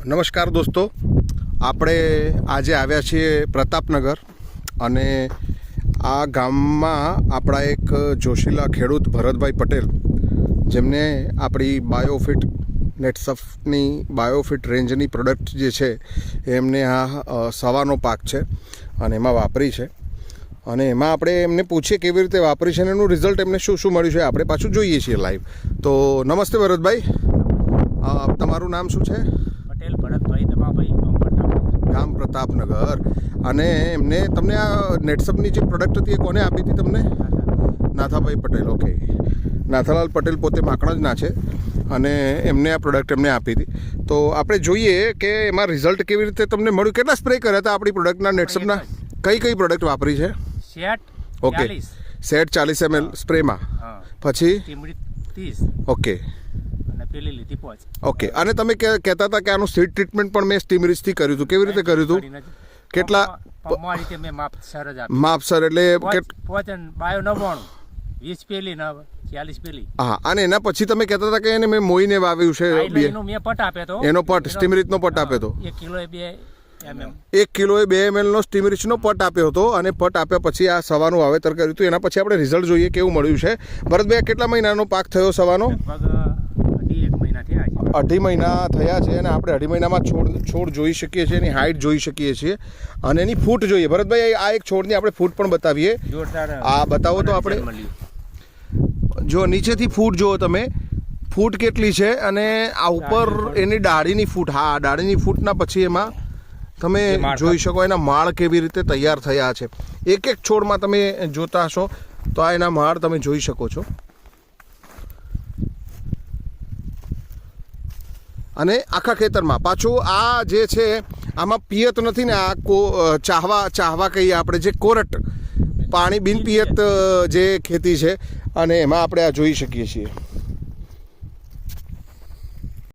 નમસ્કાર દોસ્તો, આપણે આજે આવ્યા છીએ પ્રતાપનગર અને આ ગામમાં આપણા એક જોશીલા ખેડૂત ભરતભાઈ પટેલ, જેમને આપણી બાયોફિટ નેટસફની બાયોફિટ રેન્જની પ્રોડક્ટ જે છે એમને આ સવાનો પાક છે અને એમાં વાપરી છે અને એમાં આપણે એમને પૂછીએ કેવી રીતે વાપરી છે અને એનું રિઝલ્ટ એમને શું શું મળ્યું છે આપણે પાછું જોઈએ છીએ લાઈવ. તો નમસ્તે ભરતભાઈ, તમારું નામ શું છે? પટેલ ભરતભાઈ દમાભાઈ, ગામ પ્રતાપનગર. અને એમને તમને આ નેટસફની જે પ્રોડક્ટ હતી એ કોને આપી હતી તમને? નાથાભાઈ પટેલ. ઓકે, નાથાલાલ પટેલ પોતે માકણજના છે અને એમને આ પ્રોડક્ટ એમને આપી હતી. તો આપણે જોઈએ કે એમાં રિઝલ્ટ કેવી રીતે તમને મળ્યું. કેટલા સ્પ્રે કર્યા હતા આપણી પ્રોડક્ટના નેટસફના? કઈ પ્રોડક્ટ વાપરી છે? સેટ. ઓકે, સેટ 40 ml સ્પ્રેમાં, પછી 30. ઓકે અને પેલી લીધી 5. ઓકે. અને તમે કહેતા હતા કે આનું સીડ ટ્રીટમેન્ટ પણ મેં સ્ટીમરીજથી કર્યું હતું. કેવી રીતે કર્યું હતું? કેટલા રીતે મેં માપસર જ આપી. માપસર એટલે બાયો 99, 20 પેલી 40 પેલી. હા, અને એના પછી તમે કહેતા હતા કે એને મેં મોઈને વાવ્યું છે. મેં પટ આપ્યો હતો. એનો પટ સ્ટીમરીચનો પટ આપ્યો હતો. 1 કિલો 2 mm. 1 કિલોએ 2 ml નો સ્ટીમરીચનો પટ આપ્યો હતો અને પટ આપ્યા પછી આ સવાનું વાવેતર કર્યું હતું. એના પછી આપણે રિઝલ્ટ જોઈએ કેવું મળ્યું છે. ભરતભાઈ, કેટલા મહિનાનો પાક થયો સવાનો? લગભગ 1.5 મહિના થયા છે. 2.5 મહિના થયા છે અને આપણે 2.5 મહિનામાં છોડ જોઈ શકીએ છીએ, એની હાઇટ જોઈ શકીએ છીએ અને એની ફૂટ જોઈએ. ભરતભાઈ, આ એક છોડની આપણે ફૂટ પણ બતાવીએ. આ બતાવો તો આપણે. જો નીચેથી ફૂટ જુઓ તમે, ફૂટ કેટલી છે અને આ ઉપર એની ડાળીની ફૂટ. હા, ડાળીની ફૂટના પછી એમાં તમે જોઈ શકો એના માળ કેવી રીતે તૈયાર થયા છે. એક એક છોડમાં તમે જોતા હશો તો આ એના માળ તમે જોઈ શકો છો. અને આખા ખેતરમાં પાછું આ જે છે આમાં પિયત નથી ને, આ ચાહવા કહીએ આપણે, જે કોરટ પાણી બિન પિયત જે ખેતી છે અને એમાં આપણે આ જોઈ શકીએ છીએ.